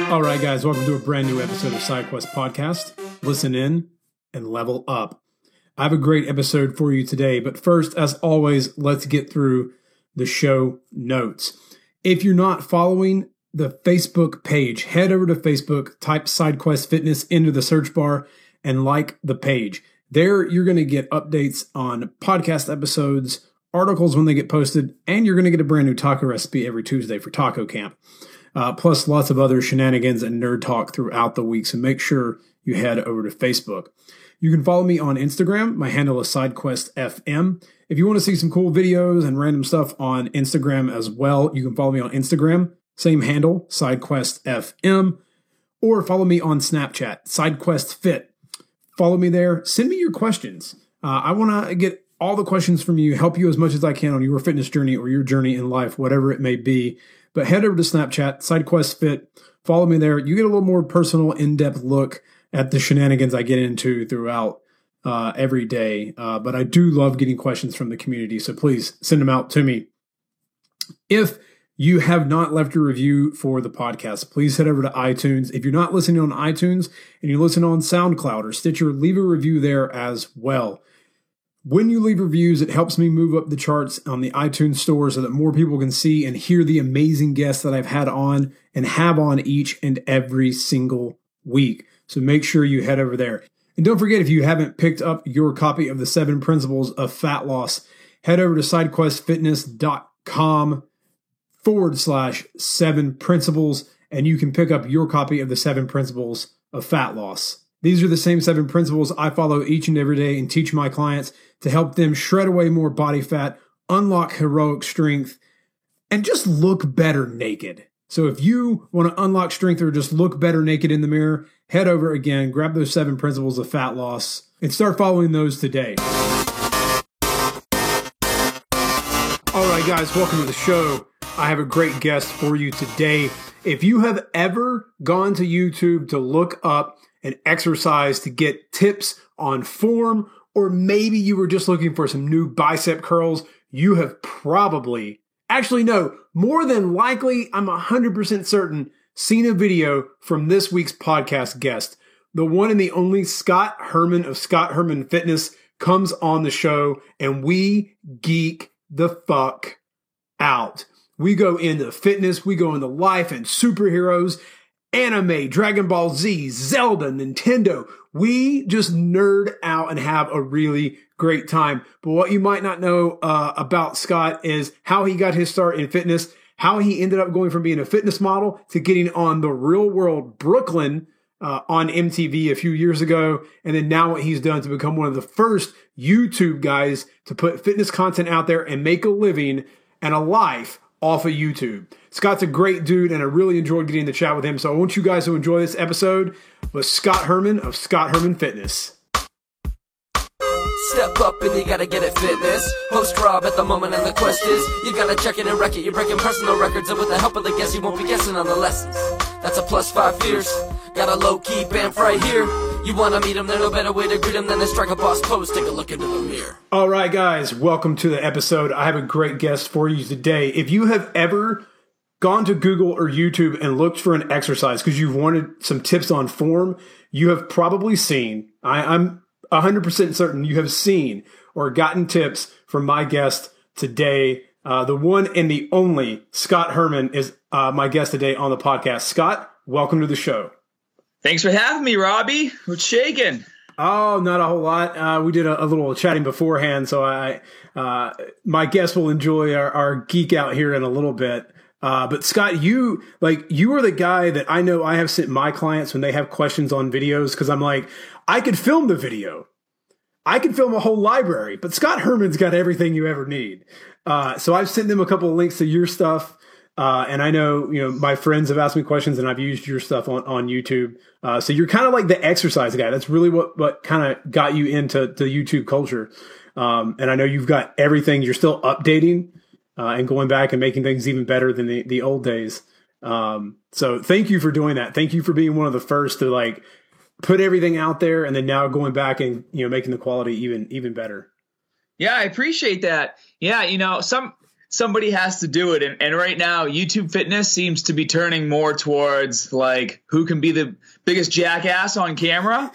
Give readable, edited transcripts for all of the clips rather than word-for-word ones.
All right, guys, welcome to a brand new episode of SideQuest Podcast. Listen in and level up. I have a great episode for you today, but first, as always, let's get through the show notes. If you're not following the Facebook page, head over to Facebook, type SideQuest Fitness into the search bar, and like the page. There, you're going to get updates on podcast episodes, articles when they get posted, and you're going to get a brand new taco recipe every Tuesday for Taco Camp. Plus lots of other shenanigans and nerd talk throughout the week, so make sure you head over to Facebook. You can follow me on Instagram. My handle is SideQuestFM. If you want to see some cool videos and random stuff on Instagram as well, you can follow me on Instagram. Same handle, SideQuestFM. Or follow me on Snapchat, SideQuestFit. Follow me there. Send me your questions. I want to get all the questions from you, help you as much as I can on your fitness journey or your journey in life, whatever it may be. But head over to Snapchat, SideQuestFit. Follow me there. You get a little more personal, in-depth look at the shenanigans I get into throughout every day. But I do love getting questions from the community, so please send them out to me. If you have not left a review for the podcast, please head over to iTunes. If you're not listening on iTunes and you listen on SoundCloud or Stitcher, leave a review there as well. When you leave reviews, it helps me move up the charts on the iTunes store so that more people can see and hear the amazing guests that I've had on and have on each and every single week. So make sure you head over there. And don't forget, if you haven't picked up your copy of the 7 Principles of Fat Loss, head over to sidequestfitness.com/7 principles, and you can pick up your copy of the 7 Principles of Fat Loss. These are the same 7 principles I follow each and every day and teach my clients to help them shred away more body fat, unlock heroic strength, and just look better naked. So if you want to unlock strength or just look better naked in the mirror, head over again, grab those 7 principles of fat loss, and start following those today. All right, guys, welcome to the show. I have a great guest for you today. If you have ever gone to YouTube to look up an exercise to get tips on form, or maybe you were just looking for some new bicep curls, you have probably, actually no, more than likely, I'm 100% certain, seen a video from this week's podcast guest. The one and the only Scott Herman of Scott Herman Fitness comes on the show, and we geek the fuck out. We go into fitness, we go into life and superheroes, anime, Dragon Ball Z, Zelda, Nintendo. We just nerd out and have a really great time. But what you might not know about Scott is how he got his start in fitness, how he ended up going from being a fitness model to getting on The Real World Brooklyn on MTV a few years ago, and then now what he's done to become one of the first YouTube guys to put fitness content out there and make a living and a life off of YouTube. Scott's a great dude, and I really enjoyed getting to chat with him. So I want you guys to enjoy this episode with Scott Herman of Scott Herman Fitness. Step up and you gotta get it fitness. Host Rob at the moment, and the quest is you gotta check it and wreck it. You're breaking personal records, and with the help of the guests, you won't be guessing on the lessons. That's a +5 fierce. Got a low-key bamf right here. You wanna meet him, there's no better way to greet him than to strike a boss pose. Take a look into the mirror. All right, guys, welcome to the episode. I have a great guest for you today. If you have ever gone to Google or YouTube and looked for an exercise because you've wanted some tips on form, you have probably seen, I'm 100% certain you have seen or gotten tips from my guest today. The one and the only Scott Herman is my guest today on the podcast. Scott, welcome to the show. Thanks for having me, Robbie. What's shaking? Oh, not a whole lot. We did a little chatting beforehand, so my guest will enjoy our geek out here in a little bit. But Scott, you are the guy that I know I have sent my clients when they have questions on videos, because I'm like, I could film the video. I could film a whole library, but Scott Herman's got everything you ever need. So I've sent them a couple of links to your stuff. And I know, my friends have asked me questions, and I've used your stuff on YouTube. So you're kind of like the exercise guy. That's really what kind of got you into the YouTube culture. And I know you've got everything. You're still updating and going back and making things even better than the old days. So thank you for doing that. Thank you for being one of the first to put everything out there, and then now going back and making the quality even better. Yeah, I appreciate that. Yeah, somebody has to do it. And right now, YouTube Fitness seems to be turning more towards like who can be the biggest jackass on camera.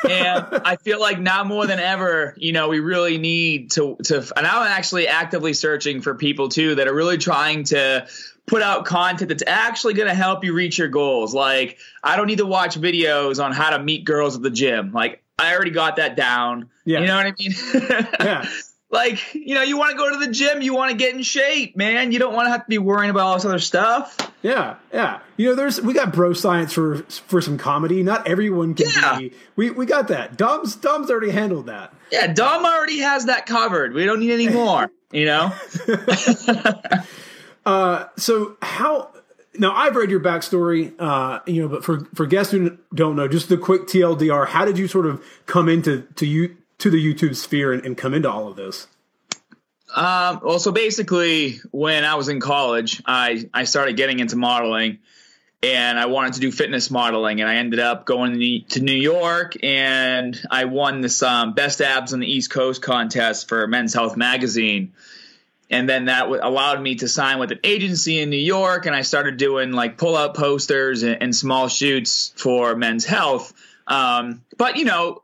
And I feel like now more than ever, we really need to, and I'm actually actively searching for people too that are really trying to put out content that's actually going to help you reach your goals. Like, I don't need to watch videos on how to meet girls at the gym. Like, I already got that down. Yeah. You know what I mean? Yeah. Like, you want to go to the gym, you want to get in shape, man. You don't want to have to be worrying about all this other stuff. Yeah, yeah. We got bro science for some comedy. Not everyone can be. We got that. Dom's already handled that. Yeah, Dom already has that covered. We don't need any more, So how? Now I've read your backstory, but for guests who don't know, just the quick TLDR. How did you sort of come into the YouTube sphere and come into all of this? Well, so basically, when I was in college, I started getting into modeling, and I wanted to do fitness modeling, and I ended up going to New York, and I won this Best Abs on the East Coast contest for Men's Health magazine. And then that allowed me to sign with an agency in New York, and I started doing like pull-out posters and small shoots for Men's Health. But,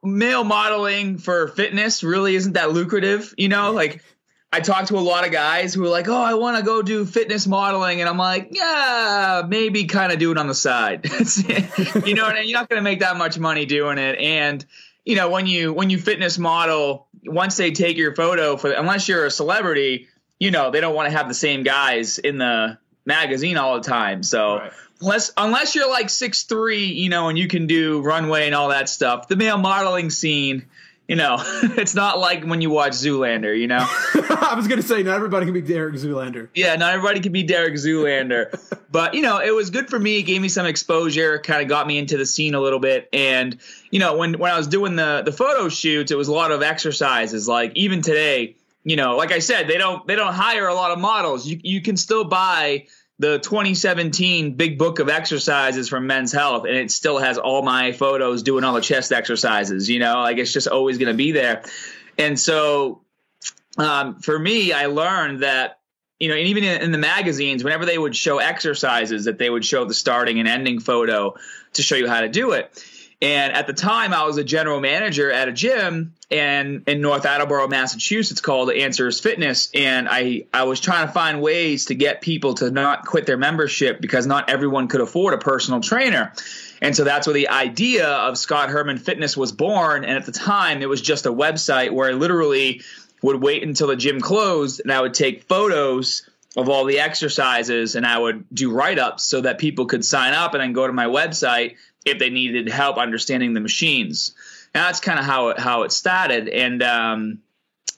male modeling for fitness really isn't that lucrative, Like, I talked to a lot of guys who were like, oh, I want to go do fitness modeling. And I'm like, yeah, maybe kind of do it on the side. You're not going to make that much money doing it. And, when you fitness model, once they take your photo, unless you're a celebrity, they don't want to have the same guys in the magazine all the time. So right. unless you're like 6'3", and you can do runway and all that stuff, the male modeling scene, it's not like when you watch Zoolander, I was going to say, not everybody can be Derek Zoolander. Yeah, not everybody can be Derek Zoolander. But, it was good for me. It gave me some exposure, kind of got me into the scene a little bit. And, when I was doing the photo shoots, it was a lot of exercises. Like even today, like I said, they don't hire a lot of models. You can still buy the 2017 Big Book of Exercises from Men's Health, and it still has all my photos doing all the chest exercises, like it's just always going to be there. And so for me, I learned that, and even in the magazines, whenever they would show exercises, that they would show the starting and ending photo to show you how to do it. And at the time, I was a general manager at a gym in North Attleboro, Massachusetts, called Answers Fitness. And I was trying to find ways to get people to not quit their membership because not everyone could afford a personal trainer. And so that's where the idea of Scott Herman Fitness was born. And at the time, it was just a website where I literally would wait until the gym closed, and I would take photos of all the exercises, and I would do write-ups so that people could sign up and then go to my website if they needed help understanding the machines. And that's kind of how it started. And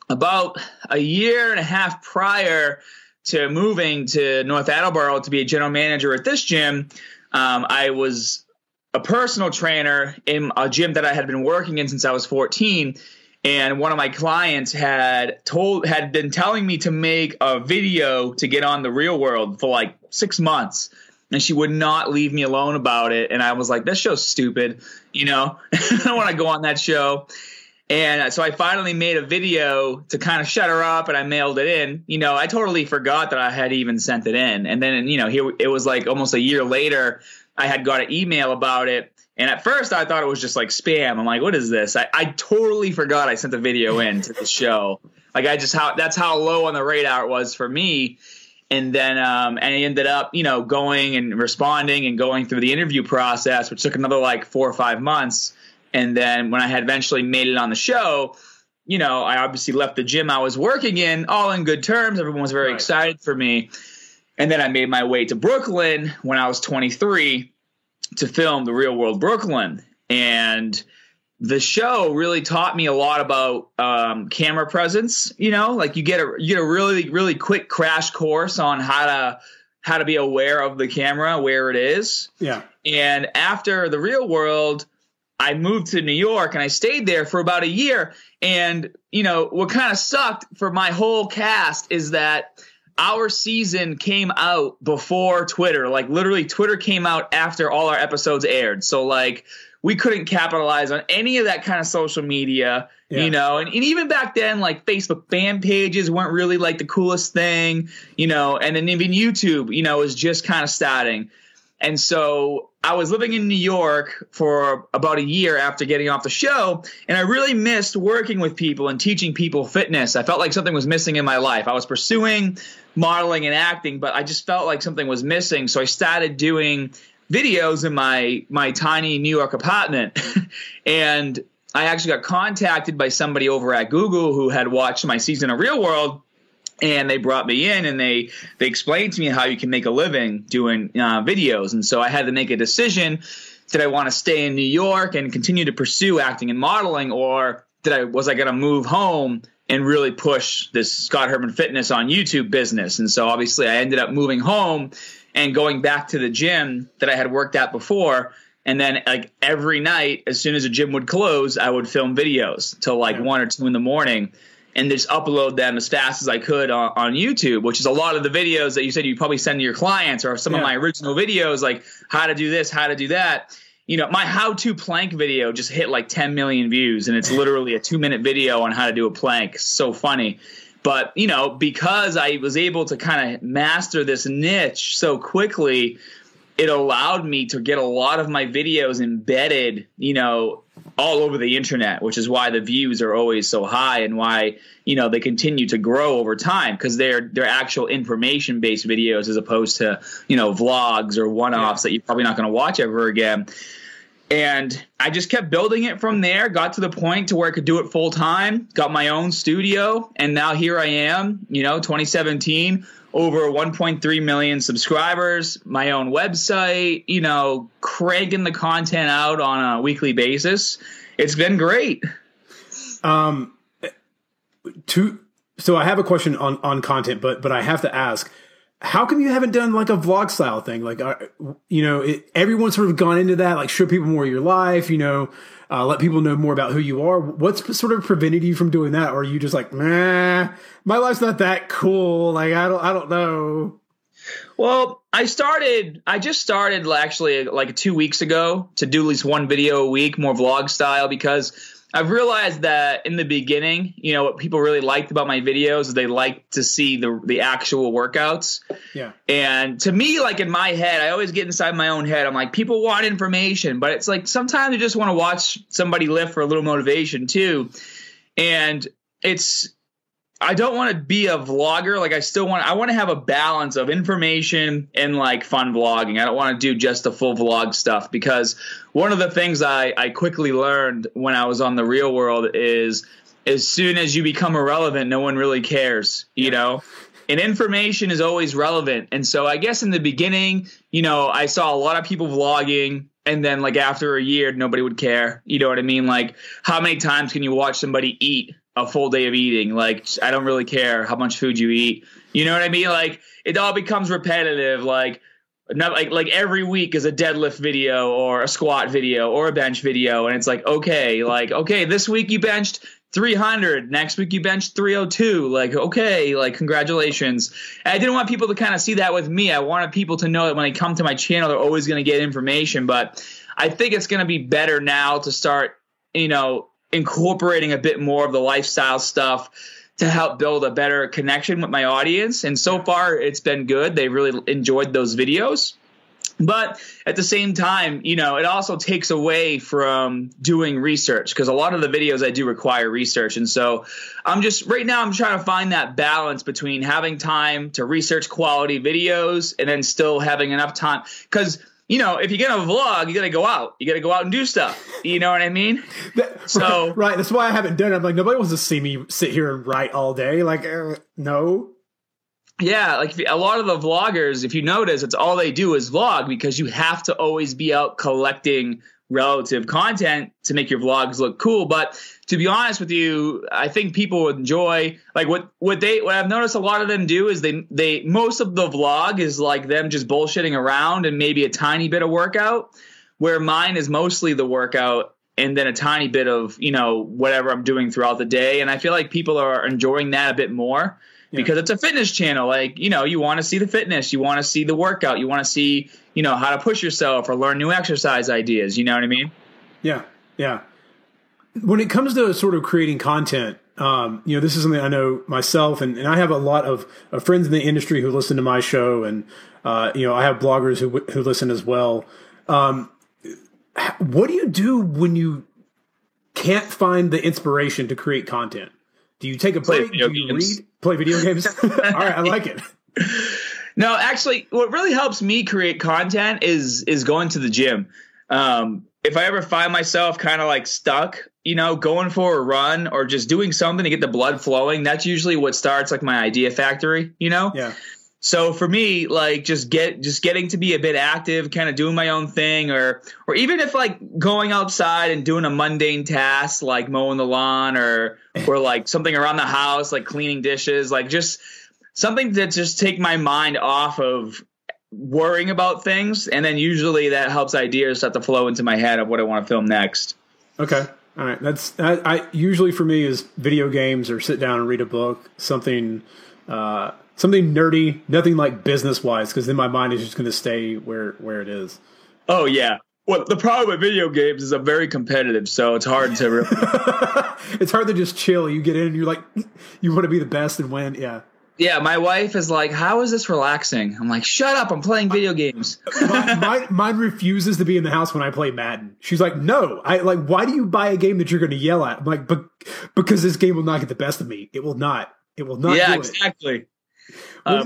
about a year and a half prior to moving to North Attleboro to be a general manager at this gym, I was a personal trainer in a gym that I had been working in since I was 14. And one of my clients had been telling me to make a video to get on The Real World for like 6 months. And she would not leave me alone about it. And I was like, this show's stupid. I don't want to go on that show. And so I finally made a video to kind of shut her up, and I mailed it in. I totally forgot that I had even sent it in. And then, it was like almost a year later, I had got an email about it. And at first I thought it was just like spam. I'm like, what is this? I totally forgot I sent a video in to the show. Like that's how low on the radar it was for me. And then and I ended up, going and responding and going through the interview process, which took another like 4 or 5 months. And then when I had eventually made it on the show, I obviously left the gym I was working in all in good terms. Everyone was very excited for me. And then I made my way to Brooklyn when I was 23 to film The Real World Brooklyn. And the show really taught me a lot about camera presence. Like you get a really, really quick crash course on how to be aware of the camera, where it is. Yeah. And after The Real World, I moved to New York and I stayed there for about a year. And, what kind of sucked for my whole cast is that our season came out before Twitter. Like literally Twitter came out after all our episodes aired. So like we couldn't capitalize on any of that kind of social media, you know, and even back then, like Facebook fan pages weren't really like the coolest thing, you know, and then even YouTube, you know, was just kind of starting. And so I was living in New York for about a year after getting off the show, and I really missed working with people and teaching people fitness. I felt like something was missing in my life. I was pursuing modeling and acting, but I just felt like something was missing. So I started doing videos in my tiny New York apartment. And I actually got contacted by somebody over at Google who had watched my season of Real World. And they brought me in and they explained to me how you can make a living doing videos. And so I had to make a decision. Did I want to stay in New York and continue to pursue acting and modeling, or was I going to move home and really push this Scott Herman Fitness on YouTube business? And so obviously I ended up moving home and going back to the gym that I had worked at before. And then like every night, as soon as the gym would close, I would film videos till like 1 or 2 in the morning. And just upload them as fast as I could on YouTube, which is a lot of the videos that you said you probably send to your clients, or some of my original videos, like how to do this, how to do that. You know, my how-to plank video just hit like 10 million views, and it's literally a 2-minute video on how to do a plank. So funny. But, you know, because I was able to kind of master this niche so quickly, it allowed me to get a lot of my videos embedded, you know, all over the internet, which is why the views are always so high and why, you know, they continue to grow over time, because they're actual information-based videos as opposed to, you know, vlogs or one-offs that you're probably not going to watch ever again. And I just kept building it from there, got to the point to where I could do it full time, got my own studio, and now here I am, you know, 2017, over 1.3 million subscribers, my own website, you know, cranking the content out on a weekly basis. It's been great. So I have a question on content, but I have to ask, how come you haven't done like a vlog style thing? Like, you know, everyone's sort of gone into that, like show people more of your life, you know, let people know more about who you are. What's sort of prevented you from doing that? Or are you just like, nah, my life's not that cool. Like, I don't know. Well, I just started actually like 2 weeks ago to do at least one video a week, more vlog style, because I've realized that in the beginning, you know, what people really liked about my videos is they liked to see the actual workouts. Yeah. And to me, like in my head, I always get inside my own head. I'm like, people want information, but it's like sometimes you just want to watch somebody lift for a little motivation too. And I don't want to be a vlogger. Like I want to have a balance of information and like fun vlogging. I don't want to do just the full vlog stuff, because one of the things I quickly learned when I was on The Real World is as soon as you become irrelevant, no one really cares, you know, and information is always relevant. And so I guess in the beginning, you know, I saw a lot of people vlogging, and then like after a year, nobody would care. You know what I mean? Like, how many times can you watch somebody eat a full day of eating? Like, I don't really care how much food you eat. You know what I mean? Like, it all becomes repetitive. Like every week is a deadlift video or a squat video or a bench video. And it's like, okay, this week you benched 300. Next week you benched 302. Like, okay, like, congratulations. And I didn't want people to kind of see that with me. I wanted people to know that when they come to my channel, they're always going to get information. But I think it's going to be better now to start, you know, incorporating a bit more of the lifestyle stuff to help build a better connection with my audience. And so far it's been good. They really enjoyed those videos. But at the same time, you know, it also takes away from doing research, because a lot of the videos I do require research. And so right now I'm trying to find that balance between having time to research quality videos and then still having enough time, because you know, if you're going to vlog, you got to go out. You got to go out and do stuff. You know what I mean? Right. That's why I haven't done it. I'm like, nobody wants to see me sit here and write all day. Like, no. Yeah. Like a lot of the vloggers, if you notice, it's all they do is vlog, because you have to always be out collecting relative content to make your vlogs look cool. But to be honest with you, I think people would enjoy, like what I've noticed a lot of them do is they most of the vlog is like them just bullshitting around and maybe a tiny bit of workout, where mine is mostly the workout and then a tiny bit of, you know, whatever I'm doing throughout the day. And I feel like people are enjoying that a bit more. Yeah. Because it's a fitness channel. Like, you know, you want to see the fitness, you want to see the workout, you want to see, you know, how to push yourself or learn new exercise ideas. You know what I mean? Yeah. Yeah. When it comes to sort of creating content, this is something I know myself, and I have a lot of friends in the industry who listen to my show, and I have bloggers who listen as well. What do you do when you can't find the inspiration to create content? Do you take a break? Do you read? Play video games? All right, I like it. No, actually, what really helps me create content is going to the gym. If I ever find myself kind of like stuck, going for a run or just doing something to get the blood flowing, that's usually what starts like my idea factory, Yeah. So for me, like just getting to be a bit active, kind of doing my own thing, or even if like going outside and doing a mundane task like mowing the lawn or like something around the house, like cleaning dishes, like just something that just take my mind off of worrying about things, and then usually that helps ideas start to flow into my head of what I want to film next. Okay. All right. I usually for me is video games or sit down and read a book, something nerdy, nothing like business wise, because then my mind is just going to stay where it is. Oh yeah. Well, the problem with video games is I'm very competitive, so it's hard to really it's hard to just chill. You get in and you're like, you want to be the best and win. Yeah. Yeah, my wife is like, how is this relaxing? I'm like, shut up, I'm playing video games. Mine refuses to be in the house when I play Madden. She's like, no. Why do you buy a game that you're going to yell at? I'm like, because this game will not get the best of me. It will not. It will not. Yeah, do exactly.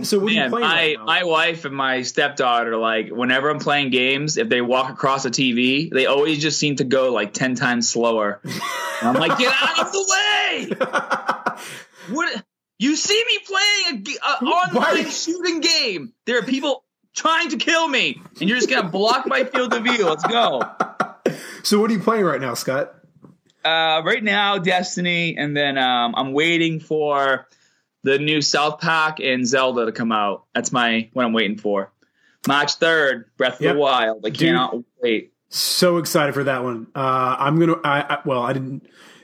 So what are you playing right now? My wife and my stepdaughter, like, whenever I'm playing games, if they walk across a TV, they always just seem to go like 10 times slower. And I'm like, get out of the way! What? You see me playing an online shooting game. There are people trying to kill me, and you're just going to block my field of view. Let's go. So what are you playing right now, Scott? Right now, Destiny, and then I'm waiting for the new South Park and Zelda to come out. That's what I'm waiting for. March 3rd, Breath of the Wild. I cannot wait. So excited for that one. I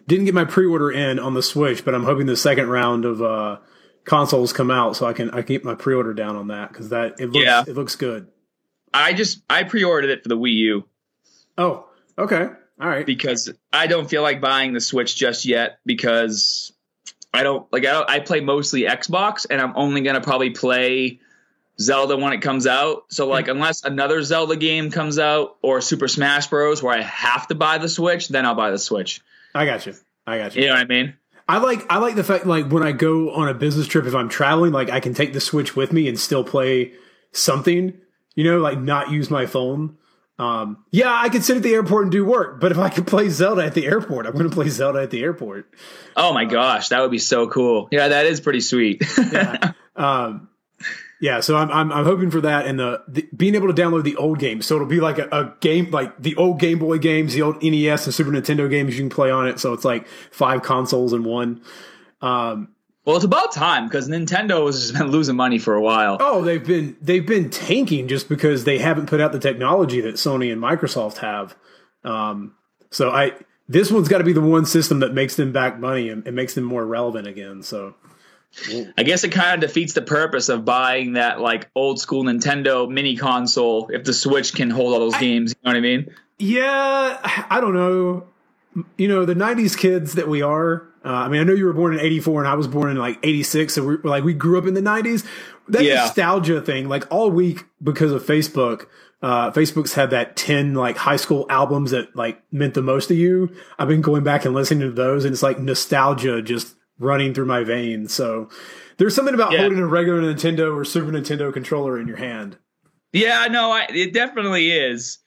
didn't get my pre-order in on the Switch, but I'm hoping the second round of consoles come out so I can get my pre-order down on that, because it looks good. I pre-ordered it for the Wii U. Oh, okay. All right. Because I don't feel like buying the Switch just yet, because I play mostly Xbox, and I'm only going to probably play Zelda when it comes out. So unless another Zelda game comes out or Super Smash Bros. Where I have to buy the Switch, then I'll buy the Switch. I got you. You know what I mean? I like the fact, like, when I go on a business trip, if I'm traveling, like, I can take the Switch with me and still play something, like not use my phone. I could sit at the airport and do work, but if I could play Zelda at the airport, I'm going to play Zelda at the airport. Oh my gosh, that would be so cool. Yeah, that is pretty sweet. So I'm hoping for that, and the being able to download the old games. So it'll be like a game, like the old Game Boy games, the old NES and Super Nintendo games you can play on it. So it's like 5 consoles in one. Well, it's about time, because Nintendo has just been losing money for a while. Oh, they've been tanking just because they haven't put out the technology that Sony and Microsoft have. This one's got to be the one system that makes them back money and makes them more relevant again. So I guess it kind of defeats the purpose of buying that like old school Nintendo mini console if the Switch can hold all those games. You know what I mean? Yeah, I don't know. The 90s kids that we are. I know you were born in 84 and I was born in like 86. So we grew up in the 90s. That nostalgia thing, like all week because of Facebook. Facebook's had that 10 like high school albums that like meant the most to you. I've been going back and listening to those, and it's like nostalgia just running through my veins. So there's something about holding a regular Nintendo or Super Nintendo controller in your hand. Yeah, no, it definitely is.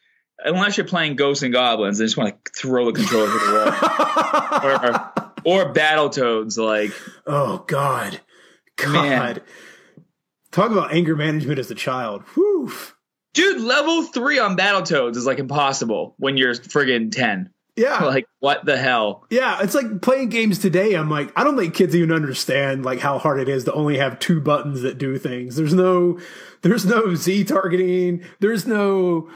Unless you're playing Ghosts and Goblins, I just want to throw the controller to the wall. or Battletoads, like. Oh God. Man. Talk about anger management as a child. Whew. Dude, level 3 on Battletoads is like impossible when you're friggin' 10. Yeah. Like, what the hell? Yeah, it's like playing games today. I'm like, I don't think kids even understand like how hard it is to only have 2 buttons that do things. There's no Z targeting. There's no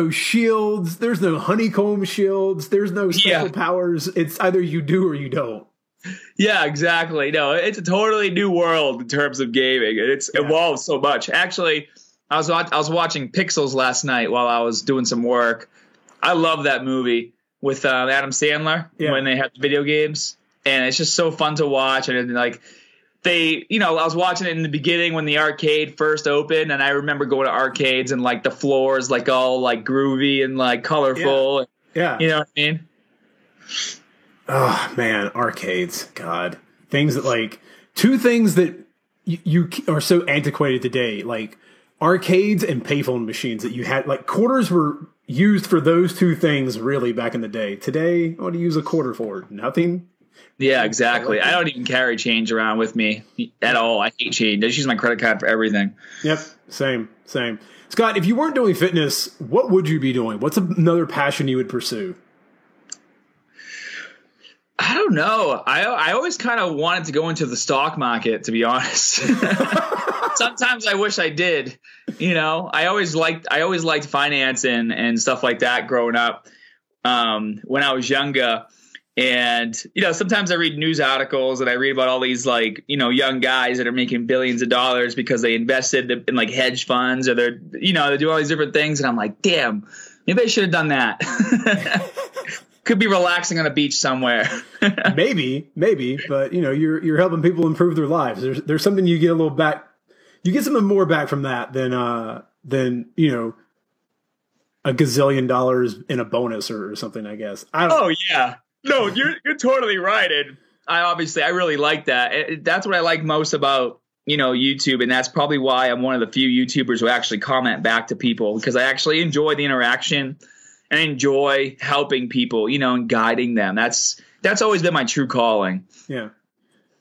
shields. There's no honeycomb shields. There's no special powers. It's either you do or you don't. Yeah, exactly. No, it's a totally new world in terms of gaming. It's evolved so much. Actually, I was watching Pixels last night while I was doing some work. I love that movie. with Adam Sandler when they had the video games, and it's just so fun to watch. And like I was watching it in the beginning when the arcade first opened, and I remember going to arcades and like the floors like all like groovy and like colorful. Yeah. You know what I mean? Oh man, arcades. God. Things that like two things that you are so antiquated today, like arcades and payphone machines that you had, like quarters were used for those two things really back in the day. Today, what do you use a quarter for? Nothing. Yeah, exactly. I don't even carry change around with me at all. I hate change. I just use my credit card for everything. Yep. Same. Scott, if you weren't doing fitness, what would you be doing? What's another passion you would pursue? I don't know. I always kind of wanted to go into the stock market, to be honest. Sometimes I wish I did. I always liked finance and stuff like that growing up when I was younger. And, sometimes I read news articles and I read about all these like, young guys that are making billions of dollars because they invested in like hedge funds or they're doing all these different things. And I'm like, damn, maybe I should have done that. Could be relaxing on a beach somewhere. maybe, but you're helping people improve their lives. There's something you get a little back. You get something more back from that than $1 gazillion in a bonus or something, I guess. Yeah. No, you're totally right. And I really like that. That's what I like most about, YouTube. And that's probably why I'm one of the few YouTubers who actually comment back to people, because I actually enjoy the interaction and enjoy helping people, and guiding them. That's always been my true calling. Yeah.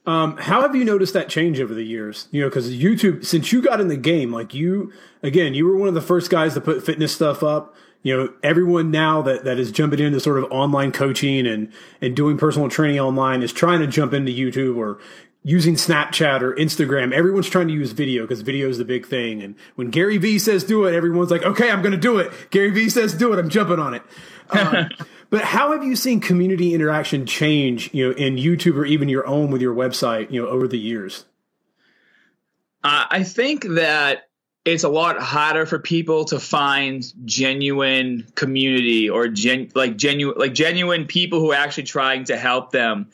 How have you noticed that change over the years? Because YouTube, since you got in the game, like you were one of the first guys to put fitness stuff up. Everyone now that is jumping into sort of online coaching and doing personal training online is trying to jump into YouTube or using Snapchat or Instagram. Everyone's trying to use video because video is the big thing. And when Gary Vee says do it, everyone's like, okay, I'm going to do it. Gary Vee says do it, I'm jumping on it. But how have you seen community interaction change, in YouTube or even your own with your website, over the years? I think that it's a lot harder for people to find genuine community or genuine people who are actually trying to help them.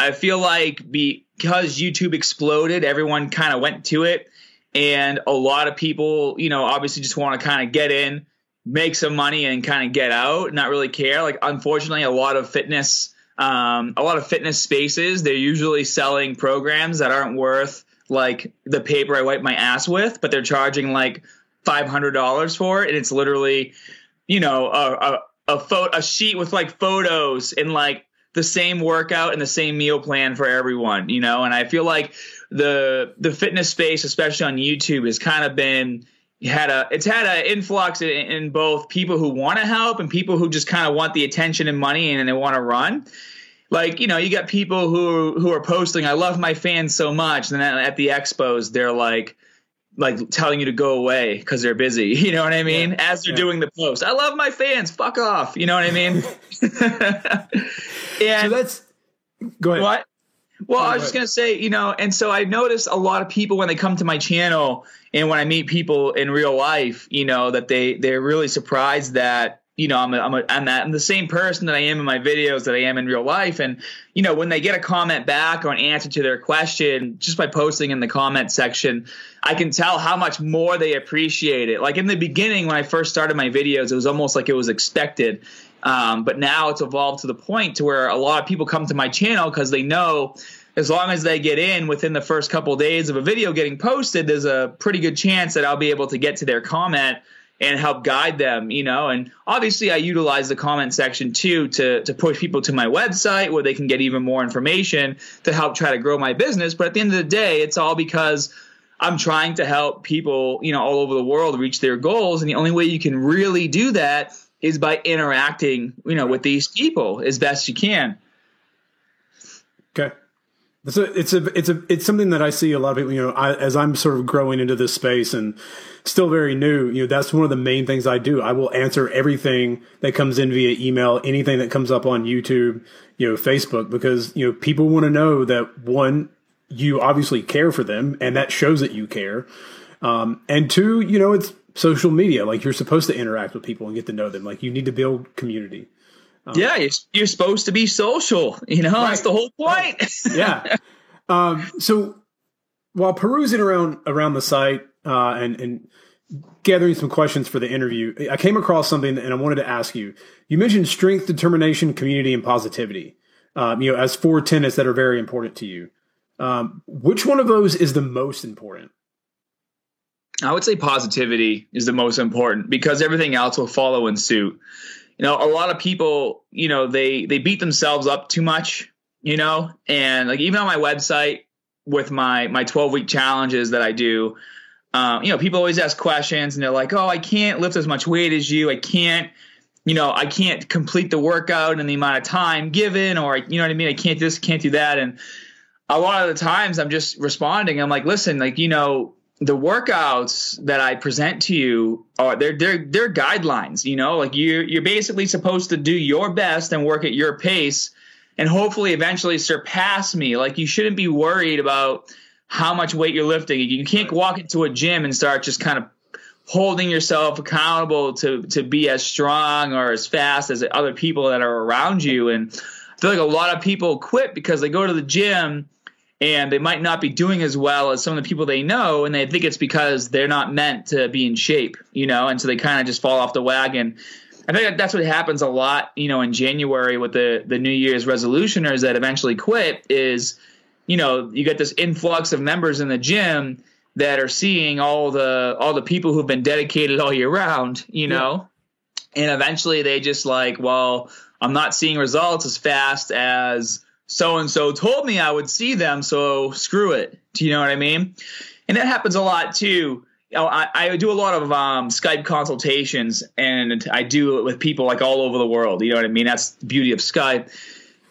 I feel like because YouTube exploded, everyone kind of went to it, and a lot of people, obviously just want to kind of get in, make some money, and kind of get out, not really care. Like, unfortunately, a lot of fitness spaces, they're usually selling programs that aren't worth like the paper I wipe my ass with, but they're charging like $500 for it, and it's literally, a sheet with like photos and like the same workout and the same meal plan for everyone, and I feel like the fitness space, especially on YouTube, has kind of had an influx in both people who want to help and people who just kind of want the attention and money and they want to run. Like, you got people who are posting, I love my fans so much. And then at the expos, they're like telling you to go away because they're busy. You know what I mean? Yeah. As they're doing the post, I love my fans. Fuck off. You know what I mean? So that's go ahead. What? Well, I was just going to say, and so I notice a lot of people when they come to my channel and when I meet people in real life, that they're really surprised that, I'm the same person that I am in my videos that I am in real life. And, when they get a comment back or an answer to their question, just by posting in the comment section, I can tell how much more they appreciate it. Like in the beginning, when I first started my videos, it was almost like it was expected. But now it's evolved to the point to where a lot of people come to my channel because they know as long as they get in within the first couple of days of a video getting posted, there's a pretty good chance that I'll be able to get to their comment and help guide them, and obviously I utilize the comment section too to push people to my website where they can get even more information to help try to grow my business. But at the end of the day, it's all because I'm trying to help people, all over the world reach their goals. And the only way you can really do that is by interacting, with these people as best you can. Okay. It's something that I see a lot of people, as I'm sort of growing into this space and still very new, that's one of the main things I do. I will answer everything that comes in via email, anything that comes up on YouTube, Facebook, because, people want to know that, one, you obviously care for them and that shows that you care. And two, it's social media. Like, you're supposed to interact with people and get to know them. Like, you need to build community. Yeah, you're supposed to be social. You know, right. That's the whole point. Yeah. So while perusing around the site and gathering some questions for the interview, I came across something and I wanted to ask you. You mentioned strength, determination, community, and positivity, as 4 tenets that are very important to you. Which one of those is the most important? I would say positivity is the most important because everything else will follow in suit. A lot of people, they beat themselves up too much, and like even on my website with my 12-week challenges that I do, people always ask questions and they're like, oh, I can't lift as much weight as you. I can't complete the workout in the amount of time given, or, you know what I mean? I can't this, can't do that. And a lot of the times I'm just responding. I'm like, listen, the workouts that I present to you are they're guidelines, like you're basically supposed to do your best and work at your pace and hopefully eventually surpass me. Like you shouldn't be worried about how much weight you're lifting. You can't walk into a gym and start just kind of holding yourself accountable to be as strong or as fast as other people that are around you. And I feel like a lot of people quit because they go to the gym and they might not be doing as well as some of the people they know, and they think it's because they're not meant to be in shape, and so they kind of just fall off the wagon. I think that's what happens a lot, in January with the New Year's resolutioners that eventually quit is, you get this influx of members in the gym that are seeing all the people who've been dedicated all year round, and eventually they just like, well, I'm not seeing results as fast as so-and-so told me I would see them, so screw it. Do you know what I mean? And that happens a lot too. I do a lot of Skype consultations, and I do it with people like all over the world. You know what I mean? That's the beauty of Skype.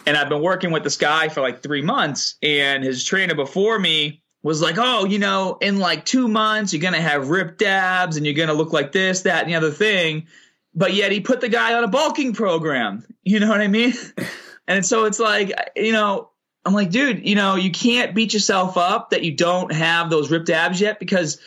And I've been working with this guy for like 3 months, and his trainer before me was like, oh, in like 2 months, you're going to have ripped abs and you're going to look like this, that, and the other thing. But yet he put the guy on a bulking program. You know what I mean? And so it's like, I'm like, dude, you can't beat yourself up that you don't have those ripped abs yet because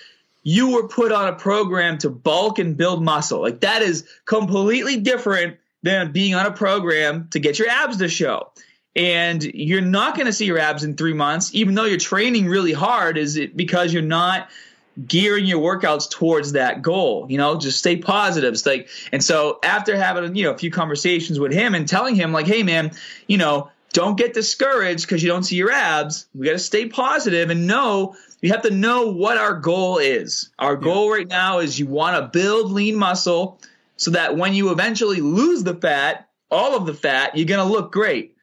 you were put on a program to bulk and build muscle. Like that is completely different than being on a program to get your abs to show. And you're not going to see your abs in 3 months, even though you're training really hard. Is it because you're not gearing your workouts towards that goal? Just stay positive. And so after having, a few conversations with him and telling him like, hey man, don't get discouraged because you don't see your abs. We got to stay positive and you have to know what our goal is. Our goal right now is you want to build lean muscle so that when you eventually lose the fat, all of the fat, you're going to look great.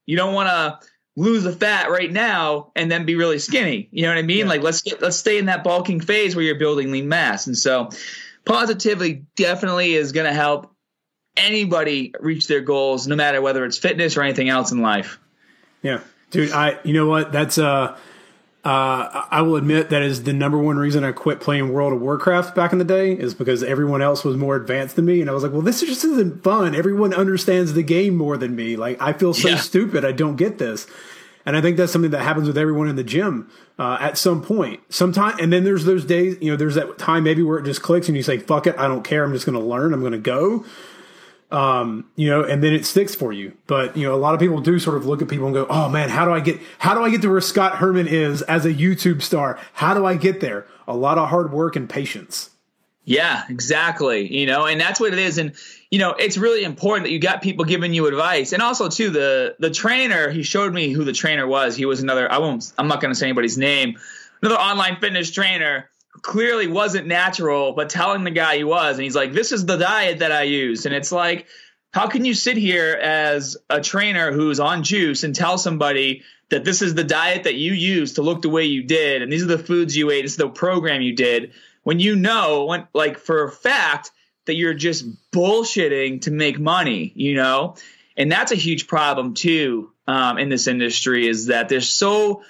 You don't want to lose the fat right now and then be really skinny. You know what I mean? Yeah. Like let's stay in that bulking phase where you're building lean mass. And so positivity definitely is going to help anybody reach their goals, no matter whether it's fitness or anything else in life. Yeah, dude, you know what? That's, I will admit that is the number one reason I quit playing World of Warcraft back in the day is because everyone else was more advanced than me. And I was like, well, this just isn't fun. Everyone understands the game more than me. Like, I feel so stupid. I don't get this. And I think that's something that happens with everyone in the gym at some point. Sometime, and then there's those days, there's that time maybe where it just clicks and you say, fuck it, I don't care. I'm just going to learn. I'm going to go. And then it sticks for you. But, a lot of people do sort of look at people and go, oh man, how do I get to where Scott Herman is as a YouTube star? How do I get there? A lot of hard work and patience. Yeah, exactly. And that's what it is. And, it's really important that you got people giving you advice. And also too, the trainer, he showed me who the trainer was. He was I'm not going to say anybody's name, another online fitness trainer. Clearly wasn't natural, but telling the guy he was, and he's like, this is the diet that I use. And it's like, how can you sit here as a trainer who's on juice and tell somebody that this is the diet that you use to look the way you did, and these are the foods you ate, this is the program you did, when like for a fact that you're just bullshitting to make money, And that's a huge problem too in this industry, is that there's so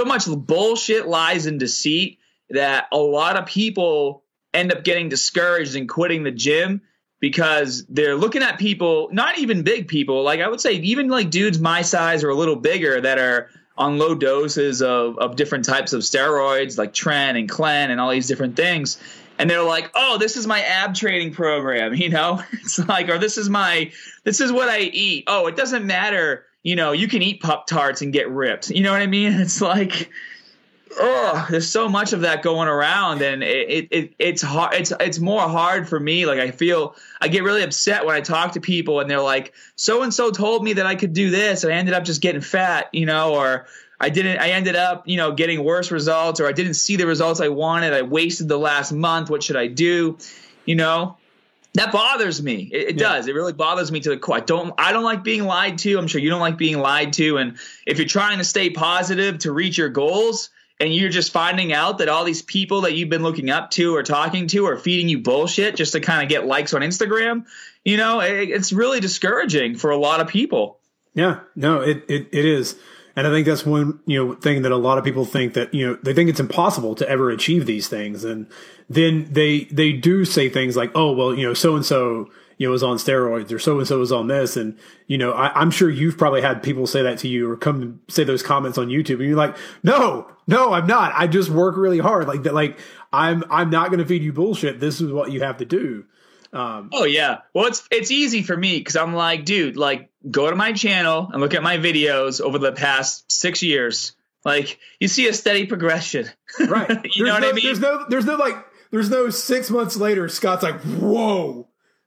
much bullshit, lies, and deceit that a lot of people end up getting discouraged and quitting the gym because they're looking at people, not even big people, like I would say even like dudes my size or a little bigger that are on low doses of different types of steroids like Tren and Clen and all these different things. and they're like, oh, this is my ab training program, you know? It's like, or this is what I eat. Oh, it doesn't matter. You know, you can eat Pop-Tarts and get ripped. You know what I mean? It's like, oh, there's so much of that going around, and it's hard. It's more hard for me. Like, I get really upset when I talk to people and they're like, so-and-so told me that I could do this and I ended up just getting fat, you know, or I ended up, you know, getting worse results, or I didn't see the results I wanted. I wasted the last month. What should I do? You know, that bothers me. It does. It really bothers me to the core. I don't like being lied to. I'm sure you don't like being lied to. And if you're trying to stay positive to reach your goals, and you're just finding out that all these people that you've been looking up to or talking to are feeding you bullshit just to kind of get likes on Instagram, you know, it's really discouraging for a lot of people. Yeah, no, it is. And I think that's one, you know, thing that a lot of people think, that, you know, they think it's impossible to ever achieve these things. And then they do say things like, oh, well, you know, so-and-so, you know, was on steroids, or so-and-so was on this. And, you know, I'm sure you've probably had people say that to you, or come and say those comments on YouTube, and you're like, no, I'm not. I just work really hard. Like that. Like I'm not going to feed you bullshit. This is what you have to do. Oh yeah. Well, it's easy for me, 'cause I'm like, dude, like, go to my channel and look at my videos over the past 6 years. Like, you see a steady progression. Right. You know what I mean? There's no 6 months later, Scott's like, whoa.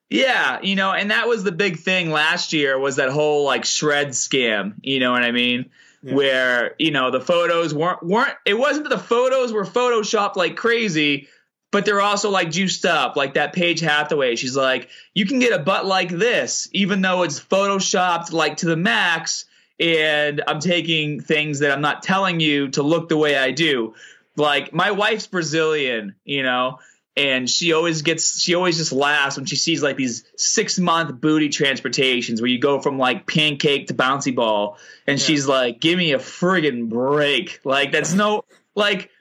Yeah, you know, and that was the big thing last year, was that whole like shred scam, you know what I mean? Yeah. Where, you know, the photos weren't it wasn't that the photos were photoshopped like crazy, but they're also like juiced up, like that Paige Hathaway. She's like, you can get a butt like this, even though it's photoshopped like to the max, and I'm taking things that I'm not telling you to look the way I do. Like, my wife's Brazilian, you know, and she always just laughs when she sees like these 6-month booty transportations where you go from like pancake to bouncy ball. And she's like, give me a friggin' break. Like, that's not going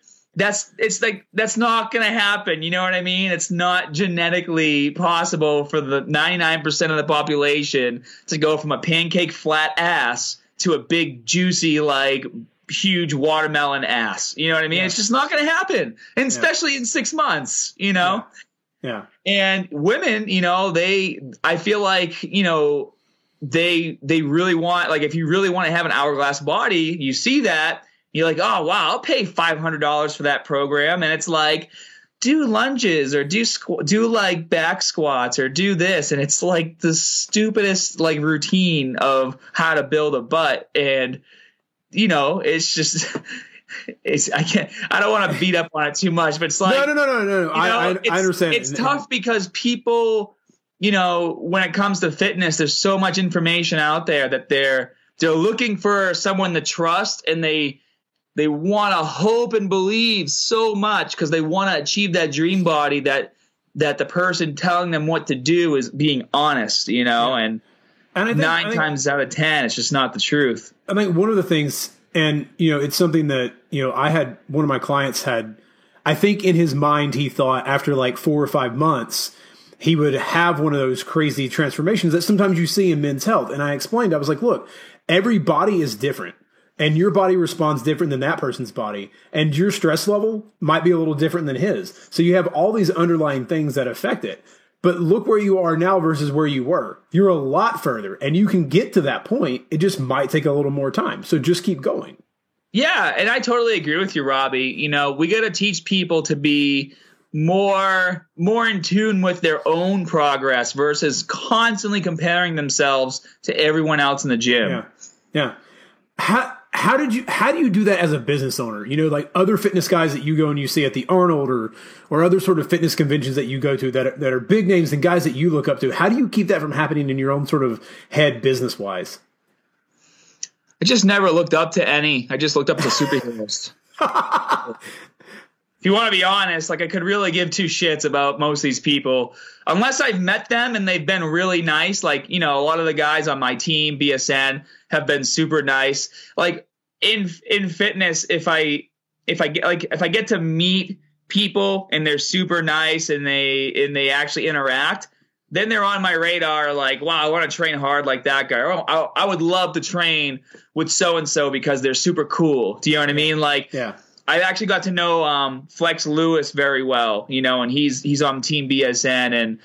to happen. You know what I mean? It's not genetically possible for the 99% of the population to go from a pancake flat ass to a big, juicy, like, huge watermelon ass. You know what I mean? Yeah. It's just not going to happen. And especially in 6 months, you know? Yeah. And women, you know, I feel like, you know, they really want, like, if you really want to have an hourglass body, you see that, you're like, oh, wow, I'll pay $500 for that program. And it's like, do lunges, or do like back squats, or do this. And it's like the stupidest like routine of how to build a butt. And, you know, it's just, I don't want to beat up on it too much, but it's like, no. I understand. It's tough because people, you know, when it comes to fitness, there's so much information out there that they're looking for someone to trust, and they want to hope and believe so much because they want to achieve that dream body that the person telling them what to do is being honest, you know, and I think, 9 times out of 10, it's just not the truth. I think one of the things, and, you know, it's something that, you know, one of my clients had, I think in his mind, he thought after like 4 or 5 months, he would have one of those crazy transformations that sometimes you see in men's health. And I explained, I was like, look, every body is different, and your body responds different than that person's body, and your stress level might be a little different than his. So you have all these underlying things that affect it. But look where you are now versus where you were. You're a lot further, and you can get to that point. It just might take a little more time. So just keep going. Yeah, and I totally agree with you, Robbie. You know, we got to teach people to be more in tune with their own progress versus constantly comparing themselves to everyone else in the gym. Yeah. How do you do that as a business owner? You know, like other fitness guys that you go and you see at the Arnold or other sort of fitness conventions that you go to that are big names and guys that you look up to. How do you keep that from happening in your own sort of head business wise? I just never looked up to any. I just looked up to superheroes. If you want to be honest, like, I could really give two shits about most of these people unless I've met them and they've been really nice. Like, you know, a lot of the guys on my team, BSN, have been super nice. Like in fitness, if I get to meet people and they're super nice and they actually interact, then they're on my radar. Like, wow, I want to train hard like that guy. Or I would love to train with so and so because they're super cool. Do you know what I mean? Like, yeah. I actually got to know Flex Lewis very well, and he's on Team BSN, and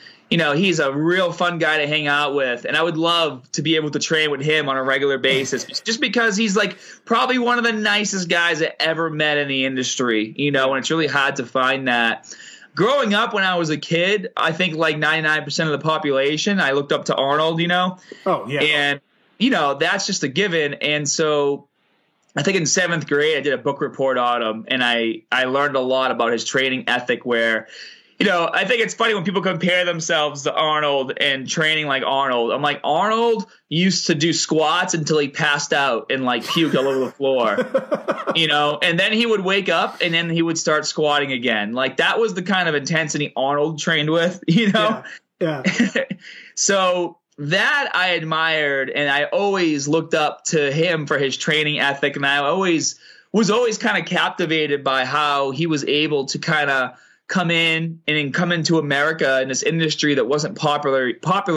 he's a real fun guy to hang out with, and I would love to be able to train with him on a regular basis, just because he's like probably one of the nicest guys I ever met in the industry, and it's really hard to find that. Growing up when I was a kid, I think like 99% of the population, I looked up to Arnold, Oh, yeah. And, that's just a given. And so I think in 7th grade, I did a book report on him, and I learned a lot about his training ethic where, I think it's funny when people compare themselves to Arnold and training like Arnold. I'm like, Arnold used to do squats until he passed out and like puked all over the floor, and then he would wake up and then he would start squatting again. Like that was the kind of intensity Arnold trained with, Yeah. So that I admired, and I always looked up to him for his training ethic. And I was always kind of captivated by how he was able to kind of come into America in this industry that wasn't popular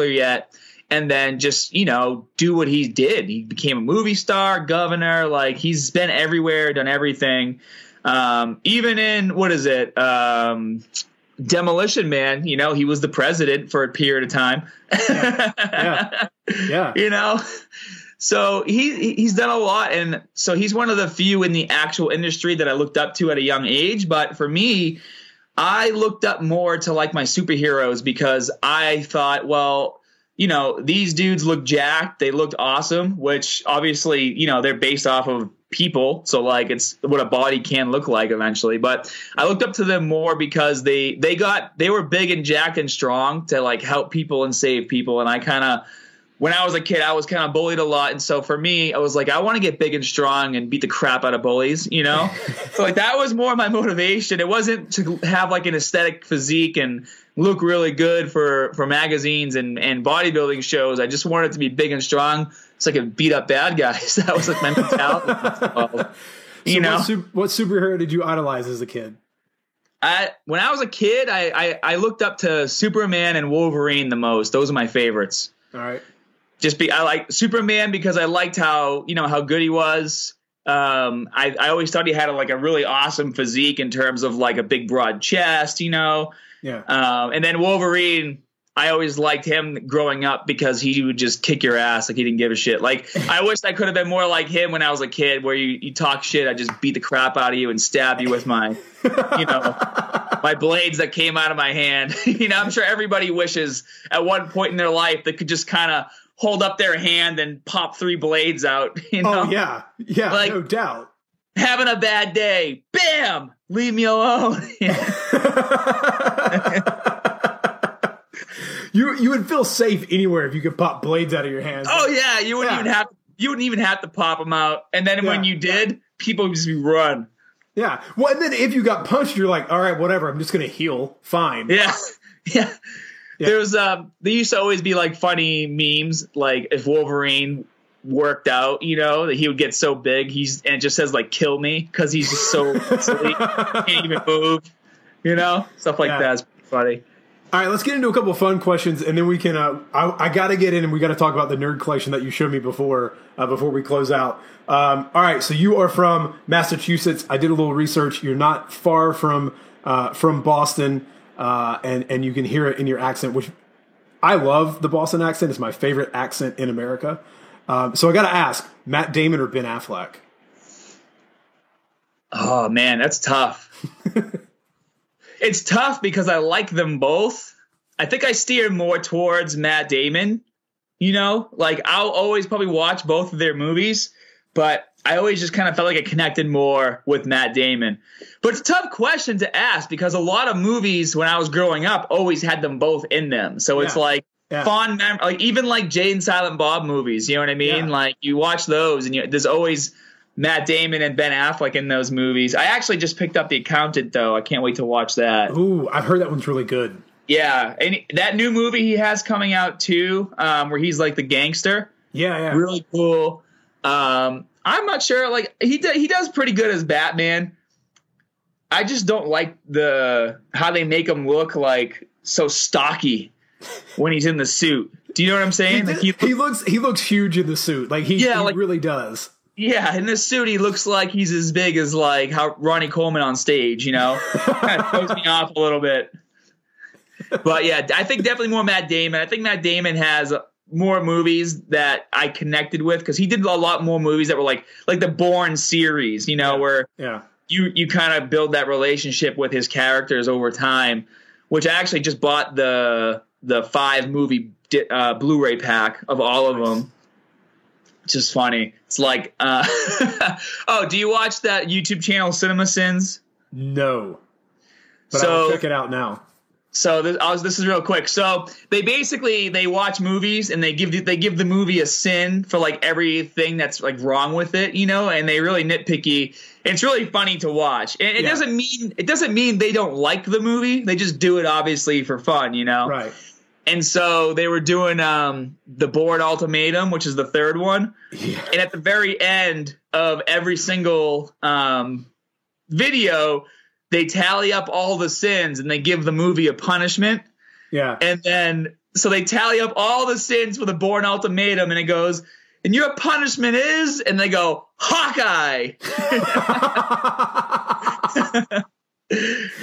yet, and then just do what he did. He became a movie star, governor. Like he's been everywhere, done everything. Even in Demolition Man, he was the president for a period of time. Yeah. So he's done a lot, and so he's one of the few in the actual industry that I looked up to at a young age. But for me, I looked up more to like my superheroes because I thought, well, these dudes look jacked. They looked awesome, which obviously, they're based off of people. So like it's what a body can look like eventually. But I looked up to them more because they were big and jacked and strong to like help people and save people. And when I was a kid, I was kind of bullied a lot. And so for me, I was like, I want to get big and strong and beat the crap out of bullies, So like that was more my motivation. It wasn't to have like an aesthetic physique and look really good for magazines and bodybuilding shows. I just wanted to be big and strong so I could beat up bad guys. That was like my mentality. What superhero did you idolize as a kid? When I was a kid, I looked up to Superman and Wolverine the most. Those are my favorites. All right. I like Superman because I liked how good he was. I always thought he had a really awesome physique in terms of like a big broad chest, Yeah. And then Wolverine, I always liked him growing up because he would just kick your ass like he didn't give a shit. Like I wish I could have been more like him when I was a kid, where you talk shit, I just beat the crap out of you and stab you with my my blades that came out of my hand. I'm sure everybody wishes at one point in their life they could just kind of hold up their hand and pop 3 blades out. Oh yeah, like, no doubt. Having a bad day, bam, leave me alone. You would feel safe anywhere if you could pop blades out of your hands. Oh yeah, you wouldn't even have to pop them out. And then when you did, people would just run. Yeah. Well, and then if you got punched, you're like, all right, whatever. I'm just gonna heal. Fine. Yeah. There's there used to always be like funny memes, like if Wolverine worked out, that he would get so big, and it just says like "kill me" because he's just so silly, can't even move, stuff like that. It's funny. All right, let's get into a couple of fun questions, and then we can. I got to get in, and we got to talk about the nerd collection that you showed me before we close out. All right, so you are from Massachusetts. I did a little research. You're not far from Boston. And you can hear it in your accent, which I love. The Boston accent is my favorite accent in America. So I got to ask, Matt Damon or Ben Affleck? Oh man, that's tough. It's tough because I like them both. I think I steer more towards Matt Damon, like I'll always probably watch both of their movies, but I always just kind of felt like I connected more with Matt Damon. But it's a tough question to ask because a lot of movies when I was growing up always had them both in them. So it's like fond memory, like even like Jay and Silent Bob movies, you know what I mean? Yeah. Like you watch those and there's always Matt Damon and Ben Affleck in those movies. I actually just picked up The Accountant though. I can't wait to watch that. Ooh, I've heard that one's really good. Yeah, and that new movie he has coming out too, where he's like the gangster. Yeah. Really cool. I'm not sure. Like he does pretty good as Batman. I just don't like how they make him look like so stocky when he's in the suit. Do you know what I'm saying? He looks huge in the suit. Like he really does. Yeah, in this suit, he looks like he's as big as like how Ronnie Coleman on stage, kind of throws me off a little bit. But yeah, I think definitely more Matt Damon. I think Matt Damon has more movies that I connected with because he did a lot more movies that were like the Bourne series, where you kind of build that relationship with his characters over time, which I actually just bought the 5 movie Blu-ray pack of all of them. Just funny. It's like, oh, do you watch that YouTube channel Cinema Sins? No, but I'll check it out now. So this is real quick. So they watch movies and they give the movie a sin for like everything that's like wrong with it, and they really nitpicky. It's really funny to watch. And it doesn't mean they don't like the movie. They just do it obviously for fun, Right. And so they were doing the Bourne Ultimatum, which is the 3rd one. Yeah. And at the very end of every single video, they tally up all the sins and they give the movie a punishment. Yeah. And then so they tally up all the sins for the Bourne Ultimatum and it goes, and your punishment is, and they go, Hawkeye.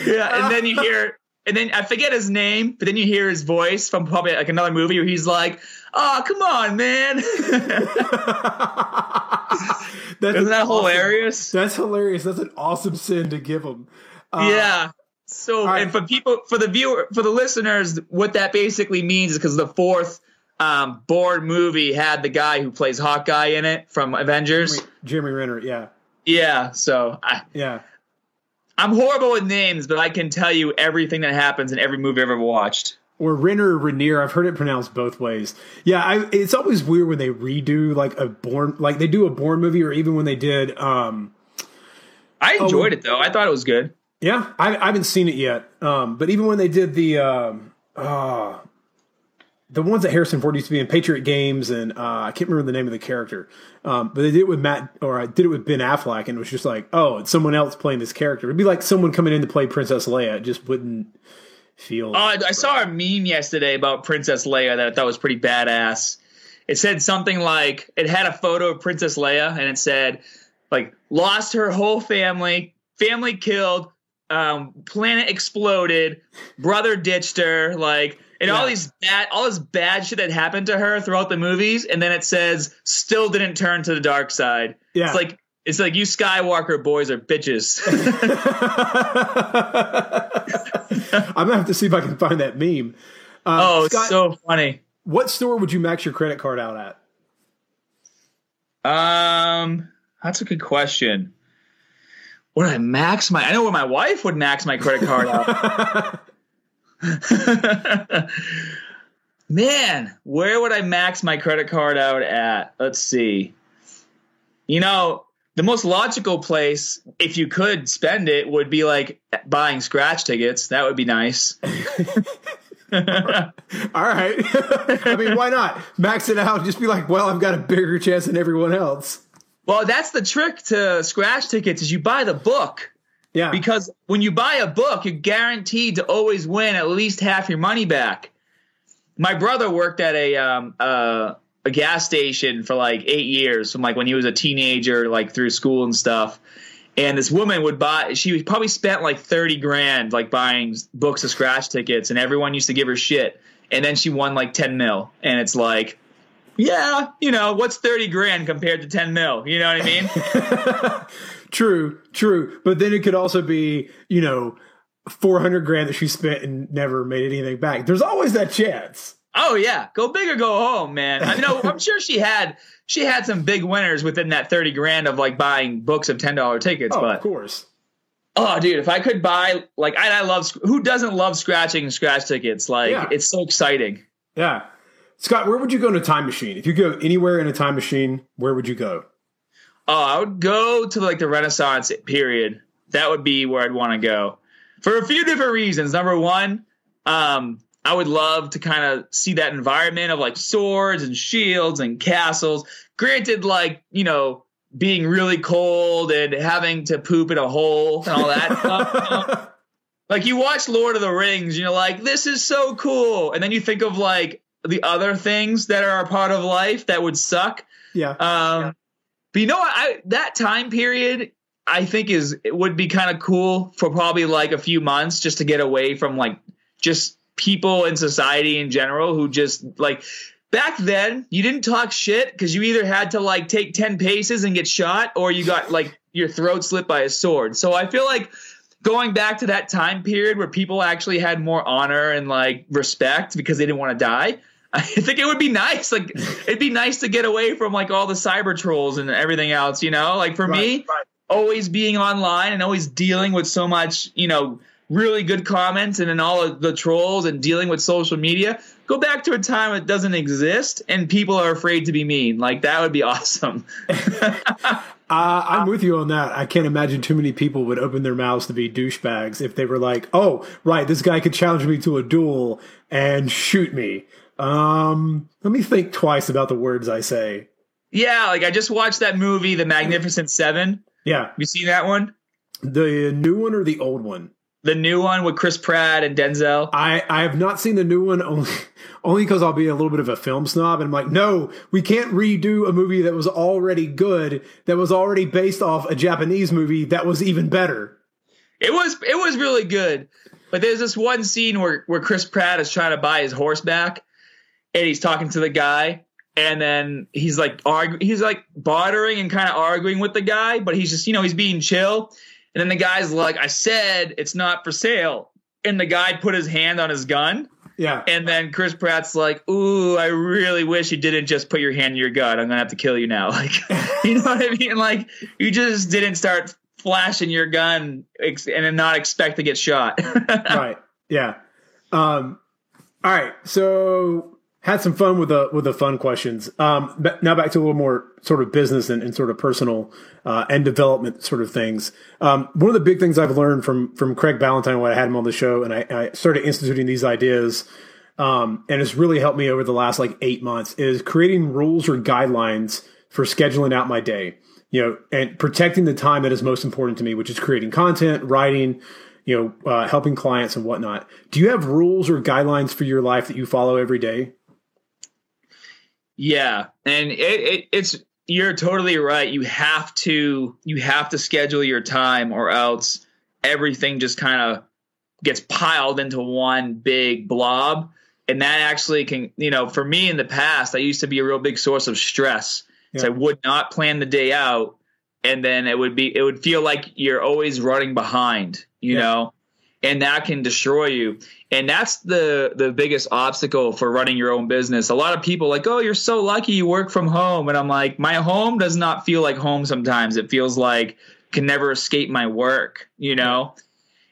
Yeah, and then you hear, and then I forget his name, but then you hear his voice from probably like another movie where he's like, "Oh, come on, man!" Isn't that hilarious? That's hilarious. That's an awesome sin to give him. Yeah. So, right. And for the listeners, what that basically means is because the 4th Bourne movie had the guy who plays Hawkeye in it from Avengers, Jeremy Renner. Yeah. Yeah. So I'm horrible with names, but I can tell you everything that happens in every movie I've ever watched. Or Renner or Renier. I've heard it pronounced both ways. Yeah, it's always weird when they redo like a Bourne, like they do a Bourne movie, or even when they did. I enjoyed it though. I thought it was good. Yeah, I haven't seen it yet. But even when they did the ones that Harrison Ford used to be in, Patriot Games, and I can't remember the name of the character. But they did it with I did it with Ben Affleck, and it was just like, oh, it's someone else playing this character. It'd be like someone coming in to play Princess Leia. It just wouldn't feel. I saw a meme yesterday about Princess Leia that I thought was pretty badass. It said something like, it had a photo of Princess Leia, and it said, like, lost her whole family killed, planet exploded, brother ditched her, like, and all this bad shit that happened to her throughout the movies, and then it says still didn't turn to the dark side. Yeah. It's like you Skywalker boys are bitches. I'm gonna have to see if I can find that meme. Scott, it's so funny. What store would you max your credit card out at? That's a good question. Would I max I know where my wife would max my credit card out. Man, where would I max my credit card out at? Let's see. The most logical place, if you could spend it, would be like buying scratch tickets. That would be nice. All right. I mean, why not? Max it out. Just be like, well, I've got a bigger chance than everyone else. Well, that's the trick to scratch tickets is you buy the book. Yeah. Because when you buy a book, you're guaranteed to always win at least half your money back. My brother worked at a gas station for like 8 years, from like when he was a teenager, like through school and stuff. And this woman she probably spent like $30,000 like buying books of scratch tickets, and everyone used to give her shit. And then she won like 10 mil. And it's like, yeah, what's 30,000 compared to 10 mil? You know what I mean? True. But then it could also be, $400,000 that she spent and never made anything back. There's always that chance. Oh yeah, go big or go home, man. I know. I'm sure she had some big winners within that $30,000 of like buying books of $10 tickets. Oh, but of course. Oh, dude, if I could buy like I love, who doesn't love scratching scratch tickets? Like It's so exciting. Yeah, Scott, where would you go in a time machine? If you go anywhere in a time machine, where would you go? Oh, I would go to like the Renaissance period. That would be where I'd want to go for a few different reasons. Number one, I would love to kind of see that environment of like swords and shields and castles. Granted, like, being really cold and having to poop in a hole and all that stuff. Like you watch Lord of the Rings, you're like, this is so cool. And then you think of like the other things that are a part of life that would suck. Yeah. But you know what? That time period, I think it would be kind of cool for probably like a few months just to get away from like just people in society in general who just like back then you didn't talk shit because you either had to like take 10 paces and get shot or you got like your throat slit by a sword. So I feel like going back to that time period where people actually had more honor and like respect because they didn't want to die. I think it would be nice. Like it'd be nice to get away from like all the cyber trolls and everything else, you know, like for me, always being online and always dealing with so much, you know, really good comments and then all of the trolls and dealing with social media. Go back to a time that doesn't exist and people are afraid to be mean. Like that would be awesome. I'm with you on that. I can't imagine too many people would open their mouths to be douchebags if they were like, oh, right, this guy could challenge me to a duel and shoot me. Let me think twice about the words I say. Yeah, like I just watched that movie, The Magnificent Seven. Yeah. You seen that one? The new one or the old one? The new one with Chris Pratt and Denzel. I have not seen the new one only because I'll be a little bit of a film snob. And I'm like, no, we can't redo a movie that was already good, that was already based off a Japanese movie that was even better. It was really good. But there's this one scene where Chris Pratt is trying to buy his horse back and he's talking to the guy. And then he's like bartering and kind of arguing with the guy, but he's just, you know, he's being chill. And then the guy's like, I said it's not for sale. And the guy put his hand on his gun. Yeah. And then Chris Pratt's like, ooh, I really wish you didn't just put your hand in your gun. I'm going to have to kill you now. Like, you know what I mean? Like, you just didn't start flashing your gun and then not expect to get shot. Right. Yeah. All right. So had some fun with the fun questions. Now back to a little more sort of business and sort of personal and development sort of things. One of the big things I've learned from Craig Ballantyne when I had him on the show, and I started instituting these ideas, and it's really helped me over the last like 8 months, is creating rules or guidelines for scheduling out my day. You know, and protecting the time that is most important to me, which is creating content, writing, you know, helping clients and whatnot. Do you have rules or guidelines for your life that you follow every day? Yeah, and it's you're totally right. You have to schedule your time, or else everything just kind of gets piled into one big blob. And that actually can, you know, for me in the past, I used to be a real big source of stress. Yeah. So I would not plan the day out, and then it would feel like you're always running behind, you know, and that can destroy you. And that's the biggest obstacle for running your own business. A lot of people like, oh, you're so lucky you work from home. And I'm like, my home does not feel like home sometimes. It feels like I can never escape my work, you know.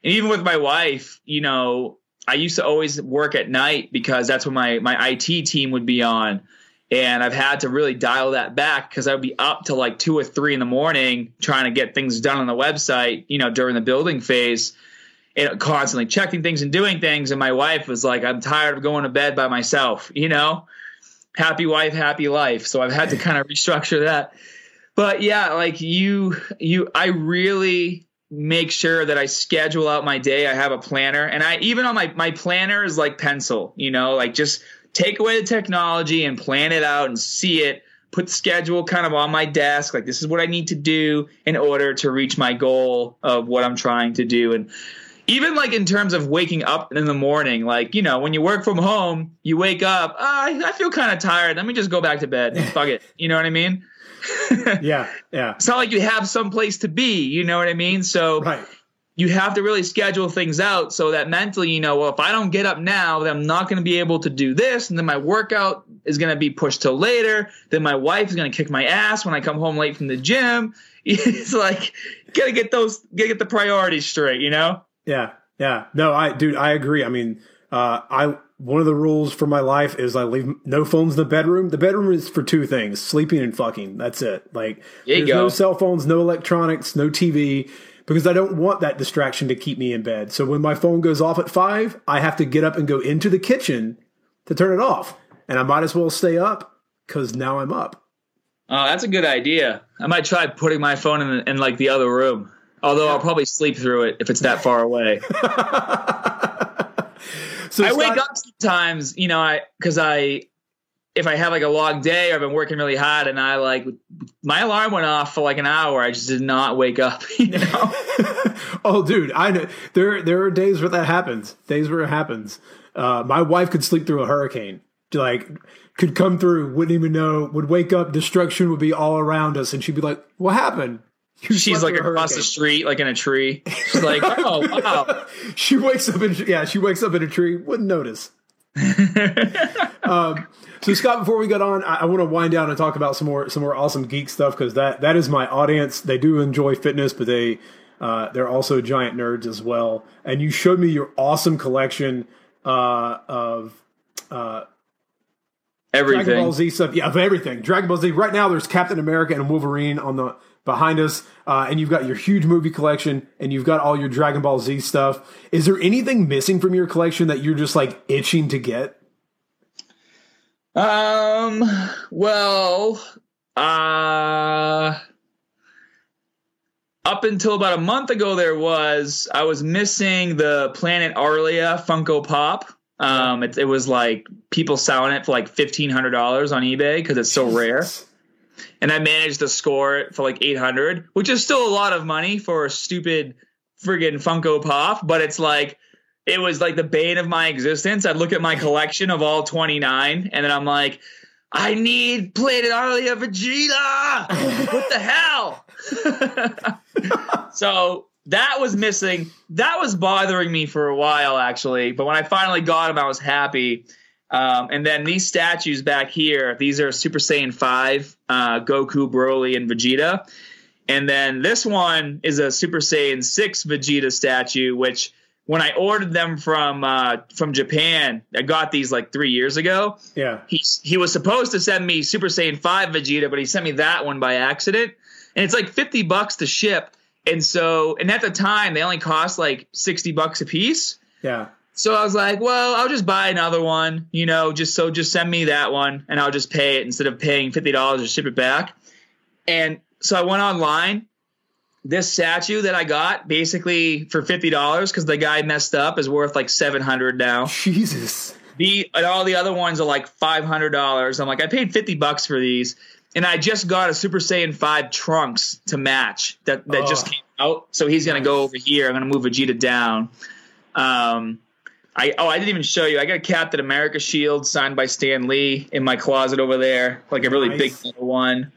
And even with my wife, you know, I used to always work at night because that's when my IT team would be on. And I've had to really dial that back because I would be up till like 2 or 3 in the morning trying to get things done on the website, you know, during the building phase. And constantly checking things and doing things. And my wife was like, I'm tired of going to bed by myself, you know, happy wife, happy life. So I've had to kind of restructure that. But yeah, like I really make sure that I schedule out my day. I have a planner, and I even on my planner is like pencil, you know, like just take away the technology and plan it out and see it, put the schedule kind of on my desk. Like this is what I need to do in order to reach my goal of what I'm trying to do. And even like in terms of waking up in the morning, like, you know, when you work from home, you wake up, I feel kind of tired. Let me just go back to bed. Fuck it. You know what I mean? Yeah. It's not like you have some place to be, you know what I mean? So right. You have to really schedule things out so that mentally, you know, well, if I don't get up now, then I'm not going to be able to do this. And then my workout is going to be pushed till later. Then my wife is going to kick my ass when I come home late from the gym. It's like, you got to get the priorities straight, you know? Yeah. Yeah. No, I agree. I mean, one of the rules for my life is I leave no phones in the bedroom. The bedroom is for 2 things: sleeping and fucking. That's it. Like there's no cell phones, no electronics, no TV, because I don't want that distraction to keep me in bed. So when my phone goes off at 5, I have to get up and go into the kitchen to turn it off. And I might as well stay up because now I'm up. Oh, that's a good idea. I might try putting my phone in like the other room. Although I'll probably sleep through it if it's that far away. So I wake up sometimes, you know, because I if I have like a long day or I've been working really hard and my alarm went off for like an hour, I just did not wake up. Oh, dude, I know there are days where that happens. Days where it happens. My wife could sleep through a hurricane. Like, could come through, wouldn't even know, would wake up, destruction would be all around us, and she'd be like, "What happened?" She's like across the street, like in a tree. She's like, "Oh, wow." She wakes up in a tree, wouldn't notice. So Scott, before we get on, I want to wind down and talk about some more awesome geek stuff, because that is my audience. They do enjoy fitness, but they're also giant nerds as well. And you showed me your awesome collection of everything. Dragon Ball Z stuff. Yeah, of everything. Dragon Ball Z. Right now, there's Captain America and Wolverine on the behind us, and you've got your huge movie collection, and you've got all your Dragon Ball Z stuff. Is there anything missing from your collection that you're just like itching to get? Well, up until about a month ago, I was missing the Planet Arlia Funko Pop. It was like people selling it for like $1,500 on eBay because it's so rare. And I managed to score it for like $800, which is still a lot of money for a stupid friggin' Funko Pop. But it's like, it was like the bane of my existence. I'd look at my collection of all 29, and then I'm like, I need Planet Arlia Vegeta. What the hell? So that was missing. That was bothering me for a while, actually. But when I finally got him, I was happy. And then these statues back here, these are Super Saiyan 5, Goku, Broly, and Vegeta. And then this one is a Super Saiyan 6 Vegeta statue, which when I ordered them from Japan, I got these like 3 years ago. Yeah. He was supposed to send me Super Saiyan 5 Vegeta, but he sent me that one by accident. And it's like $50 to ship. And at the time, they only cost like $60 a piece. Yeah. So I was like, well, I'll just buy another one, just send me that one and I'll just pay it instead of paying $50 to ship it back. And so I went online. This statue that I got basically for $50 because the guy messed up is worth like $700 now. Jesus. And all the other ones are like $500. I'm like, I paid $50 for these. And I just got a Super Saiyan 5 Trunks to match that just came out. So he's going to go over here. I'm going to move Vegeta down. I didn't even show you. I got a Captain America shield signed by Stan Lee in my closet over there, like a really big metal one.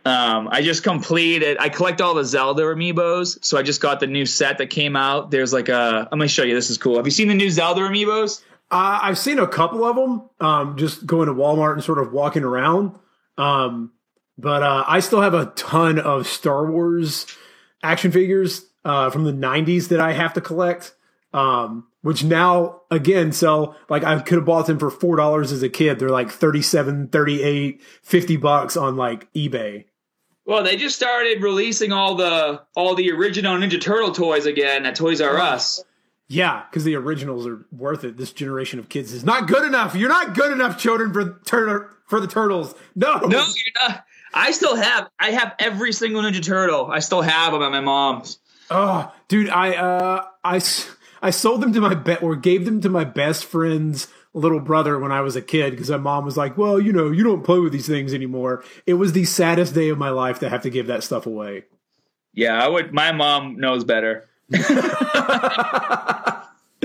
I just completed. I collect all the Zelda amiibos, so I just got the new set that came out. There's like I'm going to show you. This is cool. Have you seen the new Zelda amiibos? I've seen a couple of them. Just going to Walmart and sort of walking around. But I still have a ton of Star Wars action figures from the 90s that I have to collect. Which now again sell, like I could have bought them for $4 as a kid. They're like $37, $38, $50 on like eBay. Well, they just started releasing all the original Ninja Turtle toys again at Toys R Us. Yeah, because the originals are worth it. This generation of kids is not good enough. You're not good enough, children, for the Turtles. No, you're not. I have every single Ninja Turtle. I still have them at my mom's. Oh, dude, I sold them to or gave them to my best friend's little brother when I was a kid because my mom was like, well, you don't play with these things anymore. It was the saddest day of my life to have to give that stuff away. Yeah, my mom knows better.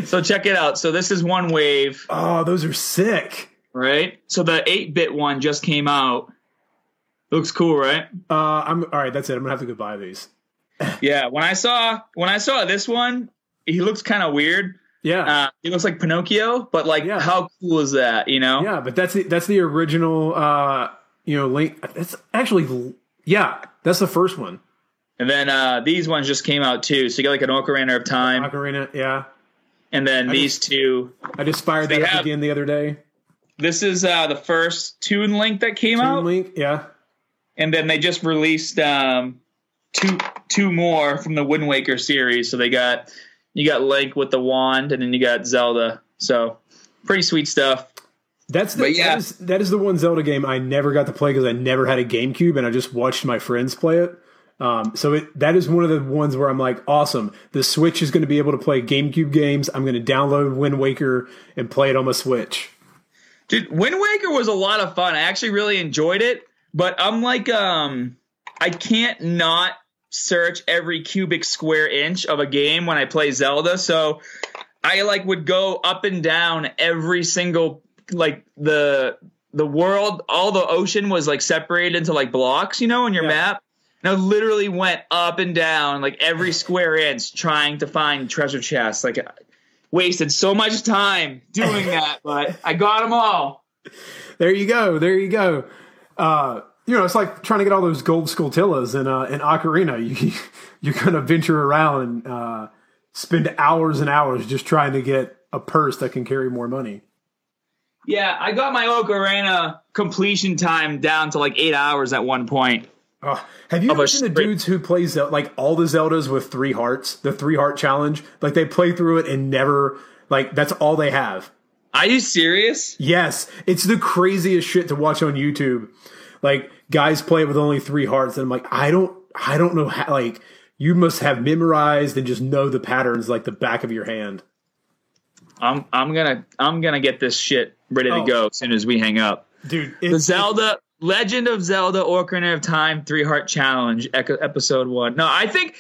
So check it out. So this is one wave. Oh, those are sick. Right? So the 8-bit one just came out. Looks cool, right? All right, that's it. I'm going to have to go buy these. Yeah, when I saw this one, he looks kind of weird. Yeah, he looks like Pinocchio, but how cool is that? Yeah, but that's the original. Link. That's actually that's the first one. And then these ones just came out too. So you got like an Ocarina of Time. Ocarina, yeah. And then these two. I just fired that up again the other day. This is the first Toon Link that came out. Toon Link, yeah. And then they just released two more from the Wind Waker series. So you got Link with the wand, and then you got Zelda. So pretty sweet stuff. That is the one Zelda game I never got to play because I never had a GameCube, and I just watched my friends play it. That is one of the ones where I'm like, awesome. The Switch is going to be able to play GameCube games. I'm going to download Wind Waker and play it on my Switch. Dude, Wind Waker was a lot of fun. I actually really enjoyed it, but I'm like, I can't not search every cubic square inch of a game when I play Zelda. So I like would go up and down every single, like the world, all the ocean was like separated into like blocks, you know, in your map. And I literally went up and down like every square inch trying to find treasure chests. Like, wasted so much time doing that, but I got them all. There you go. There you go. You know, it's like trying to get all those gold Skulltulas in Ocarina. You're going to venture around and spend hours and hours just trying to get a purse that can carry more money. Yeah, I got my Ocarina completion time down to like 8 hours at one point. Have you ever seen the dudes who plays like all the Zeldas with 3 hearts, the 3-heart challenge? Like they play through it and never, like that's all they have. Are you serious? Yes. It's the craziest shit to watch on YouTube. Like guys play it with only 3 hearts. And I'm like, I don't know how, like you must have memorized and just know the patterns like the back of your hand. I'm gonna get this shit ready to go as soon as we hang up. Dude, the Zelda Legend of Zelda Ocarina of Time 3-heart challenge episode 1. No, I think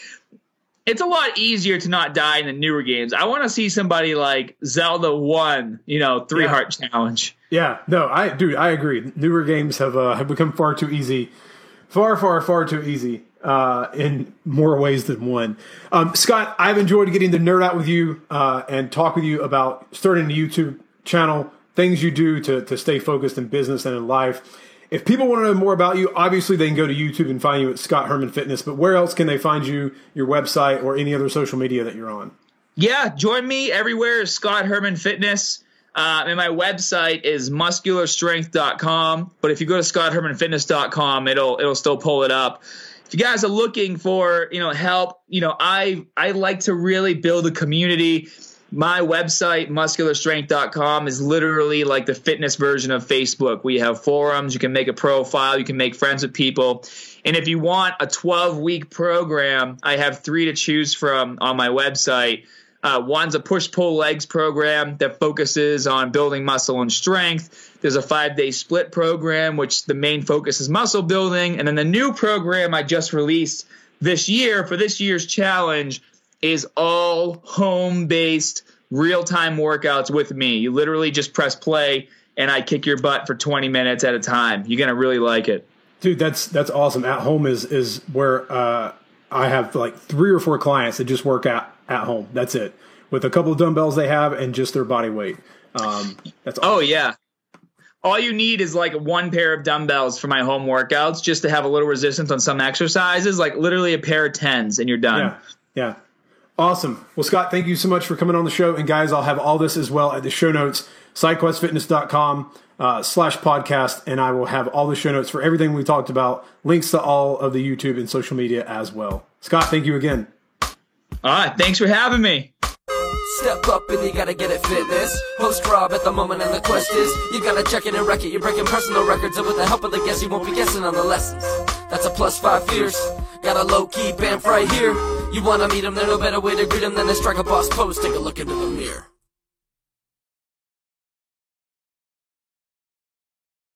it's a lot easier to not die in the newer games. I want to see somebody like Zelda 1, 3-heart challenge. Yeah, no, I agree. Newer games have become far too easy. Far too easy in more ways than one. Scott, I've enjoyed getting to nerd out with you and talk with you about starting a YouTube channel, things you do to stay focused in business and in life. If people want to know more about you, obviously they can go to YouTube and find you at Scott Herman Fitness, but where else can they find you, your website, or any other social media that you're on? Yeah, join me everywhere, Scott Herman Fitness. And my website is muscularstrength.com, but if you go to scotthermanfitness.com, it'll still pull it up. If you guys are looking for, help, I like to really build a community. My website, muscularstrength.com, is literally like the fitness version of Facebook. We have forums. You can make a profile. You can make friends with people. And if you want a 12-week program, I have 3 to choose from on my website. One's a push-pull legs program that focuses on building muscle and strength. There's a 5-day split program, which the main focus is muscle building. And then the new program I just released this year for this year's challenge is all home-based, real-time workouts with me. You literally just press play, and I kick your butt for 20 minutes at a time. You're going to really like it. Dude, that's awesome. At home is where I have like 3 or 4 clients that just work out at home. That's it. With a couple of dumbbells they have and just their body weight. That's awesome. Oh, yeah. All you need is like 1 pair of dumbbells for my home workouts just to have a little resistance on some exercises, like literally a pair of 10s, and you're done. Yeah. Awesome. Well, Scott, thank you so much for coming on the show. And guys, I'll have all this as well at the show notes, sidequestfitness.com /podcast. And I will have all the show notes for everything we talked about, links to all of the YouTube and social media as well. Scott, thank you again. All right. Thanks for having me. Step up and you gotta get it fitness. Host Rob at the moment and the quest is you gotta check it and wreck it. You're breaking personal records, and with the help of the guests you won't be guessing on the lessons. That's a +5 fierce. Got a low-key bamf right here. You wanna meet him, there's no better way to greet him than to strike a boss pose. Take a look into the mirror.